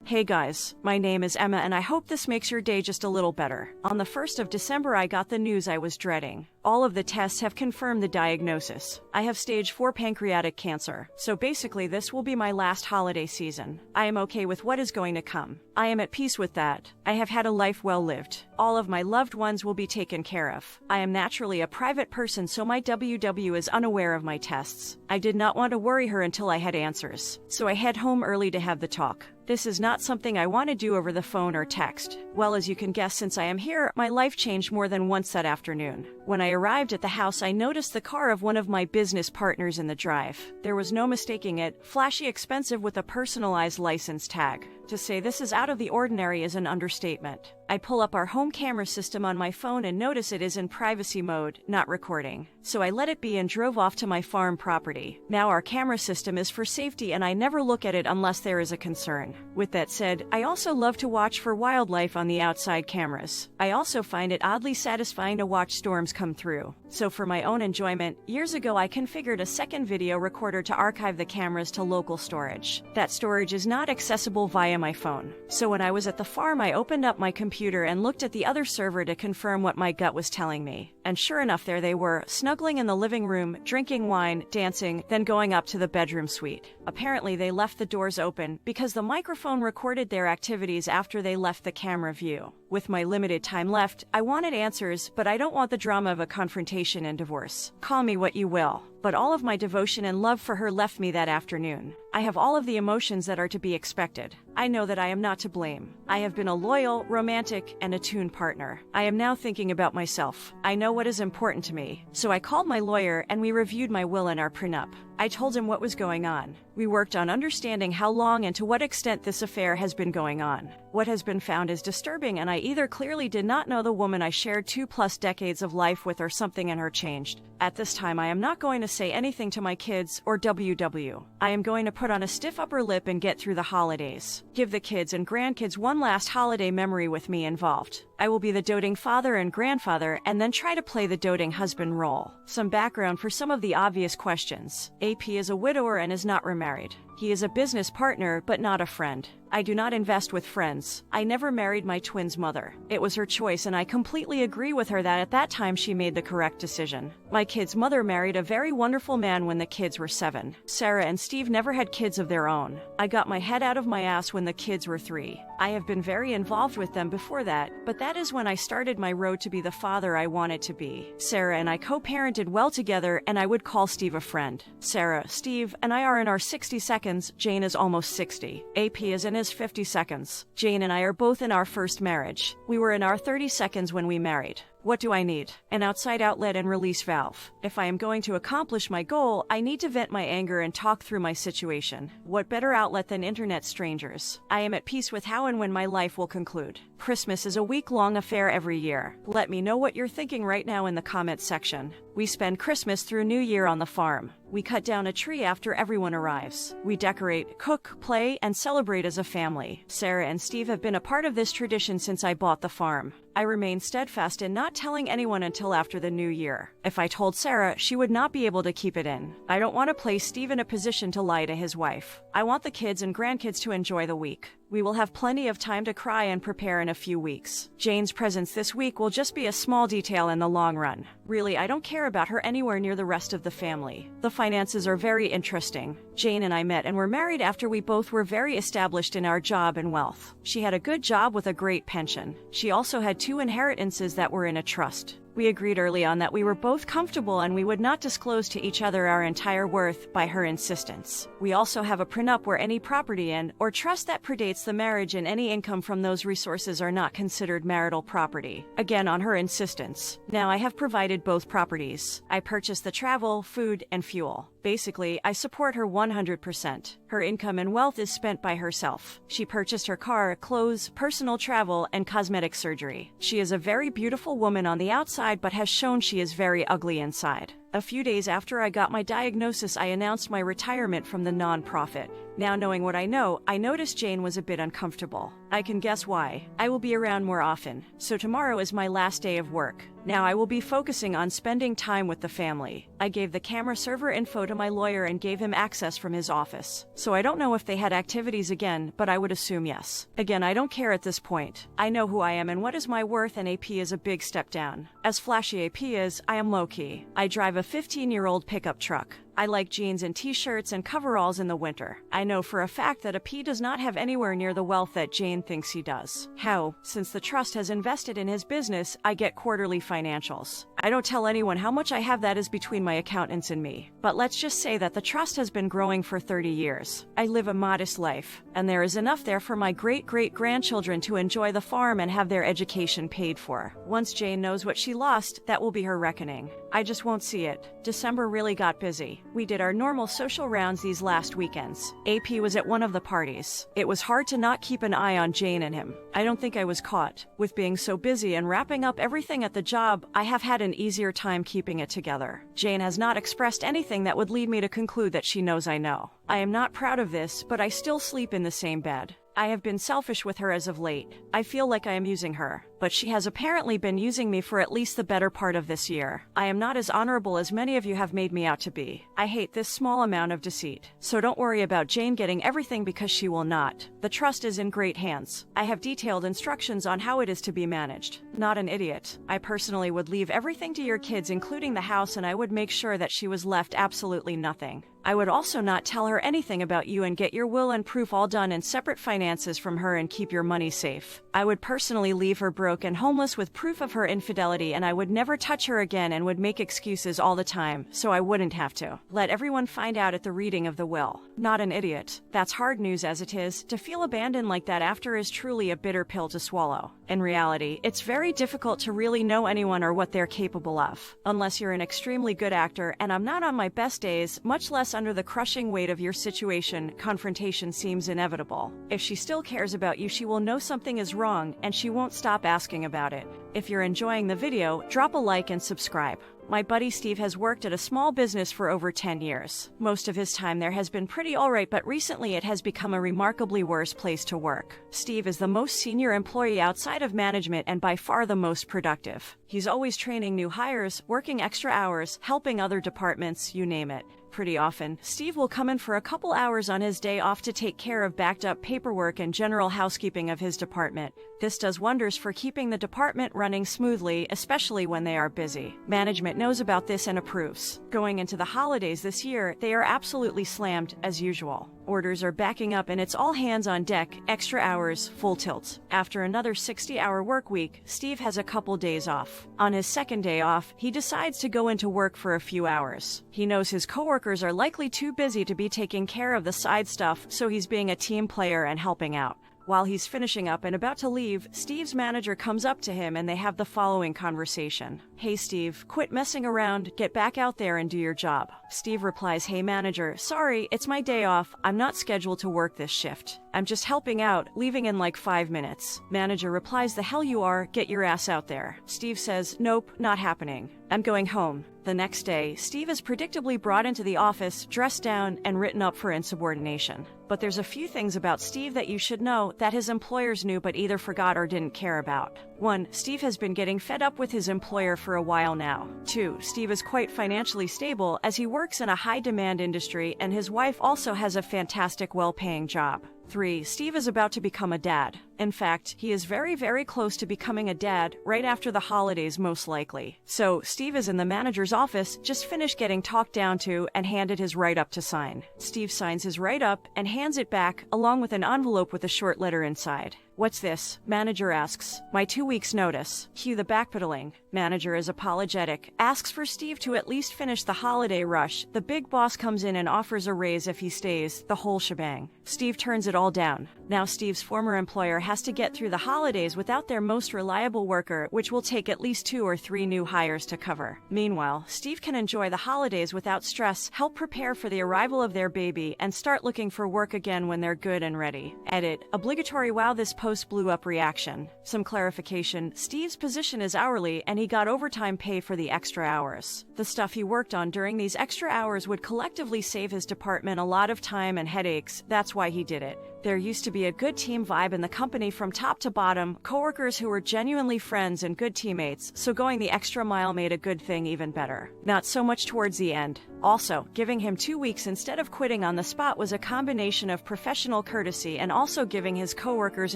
Hey guys, my name is Emma and I hope this makes your day just a little better. On the 1st of December I got the news I was dreading. All of the tests have confirmed the diagnosis. I have stage 4 pancreatic cancer, so basically this will be my last holiday season. I am okay with what is going to come. I am at peace with that. I have had a life well lived. All of my loved ones will be taken care of. I am naturally a private person, so my WW is unaware of my tests. I did not want to worry her until I had answers, so I head home early to have the talk. This is not something I want to do over the phone or text. Well, as you can guess, since I am here, my life changed more than once that afternoon. When I arrived at the house, I noticed the car of one of my business partners in the drive. There was no mistaking it, flashy, expensive with a personalized license tag. To say this is out of the ordinary is an understatement. I pull up our home camera system on my phone and notice it is in privacy mode, not recording. So I let it be and drove off to my farm property. Now our camera system is for safety and I never look at it unless there is a concern. With that said, I also love to watch for wildlife on the outside cameras. I also find it oddly satisfying to watch storms come through. So for my own enjoyment, years ago I configured a second video recorder to archive the cameras to local storage. That storage is not accessible via my phone. So when I was at the farm, I opened up my computer and looked at the other server to confirm what my gut was telling me. And sure enough, there they were, snuggling in the living room, drinking wine, dancing, then going up to the bedroom suite. Apparently they left the doors open because the microphone recorded their activities after they left the camera view. With my limited time left, I wanted answers, but I don't want the drama of a confrontation and divorce. Call me what you will. But all of my devotion and love for her left me that afternoon. I have all of the emotions that are to be expected. I know that I am not to blame. I have been a loyal, romantic, and attuned partner. I am now thinking about myself. I know what is important to me. So I called my lawyer and we reviewed my will and our prenup. I told him what was going on. We worked on understanding how long and to what extent this affair has been going on. What has been found is disturbing, and I either clearly did not know the woman I shared 2+ decades of life with, or something in her changed. At this time, I am not going to say anything to my kids or WW. I am going to put on a stiff upper lip and get through the holidays. Give the kids and grandkids one last holiday memory with me involved. I will be the doting father and grandfather and then try to play the doting husband role. Some background for some of the obvious questions. AP is a widower and is not remarried. He is a business partner, but not a friend. I do not invest with friends. I never married my twin's mother. It was her choice, and I completely agree with her that at that time she made the correct decision. My kid's mother married a very wonderful man when the kids were 7. Sarah and Steve never had kids of their own. I got my head out of my ass when the kids were 3. I have been very involved with them before that, but that is when I started my road to be the father I wanted to be. Sarah and I co-parented well together, and I would call Steve a friend. Sarah, Steve, and I are in our 60 seconds. Jane is almost 60. AP is in his 50 seconds. Jane and I are both in our first marriage. We were in our 30 seconds when we married. What do I need? An outside outlet and release valve. If I am going to accomplish my goal, I need to vent my anger and talk through my situation. What better outlet than internet strangers? I am at peace with how and when my life will conclude. Christmas is a week-long affair every year. Let me know what you're thinking right now in the comments section. We spend Christmas through New Year on the farm. We cut down a tree after everyone arrives. We decorate, cook, play, and celebrate as a family. Sarah and Steve have been a part of this tradition since I bought the farm. I remain steadfast in not telling anyone until after the new year. If I told Sarah, she would not be able to keep it in. I don't want to place Steve in a position to lie to his wife. I want the kids and grandkids to enjoy the week. We will have plenty of time to cry and prepare in a few weeks. Jane's presence this week will just be a small detail in the long run. Really, I don't care about her anywhere near the rest of the family. The finances are very interesting. Jane and I met and were married after we both were very established in our job and wealth. She had a good job with a great pension. She also had 2 inheritances that were in a trust. We agreed early on that we were both comfortable and we would not disclose to each other our entire worth by her insistence. We also have a prenup where any property in or trust that predates the marriage and any income from those resources are not considered marital property. Again, on her insistence. Now I have provided both properties. I purchased the travel, food, and fuel. Basically, I support her 100%. Her income and wealth is spent by herself. She purchased her car, clothes, personal travel, and cosmetic surgery. She is a very beautiful woman on the outside but has shown she is very ugly inside. A few days after I got my diagnosis, I announced my retirement from the nonprofit. Now knowing what I know, I noticed Jane was a bit uncomfortable. I can guess why. I will be around more often. So tomorrow is my last day of work. Now I will be focusing on spending time with the family. I gave the camera server info to my lawyer and gave him access from his office. So I don't know if they had activities again, but I would assume yes. Again, I don't care at this point. I know who I am and what is my worth, and AP is a big step down. As flashy AP is, I am low-key. I drive a 15-year-old pickup truck. I like jeans and t-shirts and coveralls in the winter. I know for a fact that AP does not have anywhere near the wealth that Jane thinks he does. How? Since the trust has invested in his business, I get quarterly financials. I don't tell anyone how much I have, that is between my accountants and me. But let's just say that the trust has been growing for 30 years. I live a modest life, and there is enough there for my great-great-grandchildren to enjoy the farm and have their education paid for. Once Jane knows what she lost, that will be her reckoning. I just won't see it. December really got busy. We did our normal social rounds these last weekends. AP was at one of the parties. It was hard to not keep an eye on Jane and him. I don't think I was caught. With being so busy and wrapping up everything at the job, I have had an easier time keeping it together. Jane has not expressed anything that would lead me to conclude that she knows I know. I am not proud of this, but I still sleep in the same bed. I have been selfish with her as of late. I feel like I am using her, but she has apparently been using me for at least the better part of this year. I am not as honorable as many of you have made me out to be. I hate this small amount of deceit. So don't worry about Jane getting everything, because she will not. The trust is in great hands. I have detailed instructions on how it is to be managed. Not an idiot. I personally would leave everything to your kids, including the house, and I would make sure that she was left absolutely nothing. I would also not tell her anything about you and get your will and proof all done in separate finances from her and keep your money safe. I would personally leave her broke and homeless with proof of her infidelity, and I would never touch her again and would make excuses all the time, so I wouldn't have to. Let everyone find out at the reading of the will. Not an idiot. That's hard news as it is. To feel abandoned like that after is truly a bitter pill to swallow. In reality, it's very difficult to really know anyone or what they're capable of. Unless you're an extremely good actor, and I'm not on my best days, much less under the crushing weight of your situation, confrontation seems inevitable. If she still cares about you, she will know something is wrong, and she won't stop asking about it. If you're enjoying the video, drop a like and subscribe. My buddy Steve has worked at a small business for over 10 years. Most of his time there has been pretty alright, but recently it has become a remarkably worse place to work. Steve is the most senior employee outside of management and by far the most productive. He's always training new hires, working extra hours, helping other departments, you name it. Pretty often, Steve will come in for a couple hours on his day off to take care of backed up paperwork and general housekeeping of his department. This does wonders for keeping the department running smoothly, especially when they are busy. Management knows about this and approves. Going into the holidays this year, they are absolutely slammed as usual. Orders are backing up and it's all hands on deck, extra hours, full tilt. After another 60-hour work week, Steve has a couple days off. On his second day off, he decides to go into work for a few hours. He knows his coworkers are likely too busy to be taking care of the side stuff, so he's being a team player and helping out. While he's finishing up and about to leave, Steve's manager comes up to him and they have the following conversation. "Hey Steve, quit messing around, get back out there and do your job." Steve replies, "Hey manager, sorry, it's my day off. I'm not scheduled to work this shift. I'm just helping out, leaving in like 5 minutes." Manager replies, "The hell you are, get your ass out there." Steve says, "Nope, not happening. I'm going home." The next day, Steve is predictably brought into the office, dressed down, and written up for insubordination. But there's a few things about Steve that you should know that his employers knew but either forgot or didn't care about. 1. Steve has been getting fed up with his employer for a while now. 2. Steve is quite financially stable as he works in a high-demand industry and his wife also has a fantastic, well-paying job. 3. Steve is about to become a dad. In fact, he is very, very close to becoming a dad right after the holidays, most likely. So, Steve is in the manager's office, just finished getting talked down to and handed his write-up to sign. Steve signs his write-up and hands it back, along with an envelope with a short letter inside. "What's this?" Manager asks. "My 2 weeks' notice." Cue the backpedaling. Manager is apologetic, asks for Steve to at least finish the holiday rush. The big boss comes in and offers a raise if he stays, the whole shebang. Steve turns it all down. Now Steve's former employer has to get through the holidays without their most reliable worker, which will take at least 2 or 3 new hires to cover. Meanwhile, Steve can enjoy the holidays without stress, help prepare for the arrival of their baby, and start looking for work again when they're good and ready. Edit. Obligatory wow, this post blew up reaction. Some clarification, Steve's position is hourly and he got overtime pay for the extra hours. The stuff he worked on during these extra hours would collectively save his department a lot of time and headaches. That's why he did it. There used to be a good team vibe in the company from top to bottom, coworkers who were genuinely friends and good teammates, so going the extra mile made a good thing even better. Not so much towards the end. Also, giving him 2 weeks instead of quitting on the spot was a combination of professional courtesy and also giving his coworkers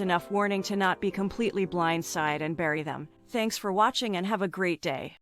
enough warning to not be completely blindsided and bury them. Thanks for watching and have a great day.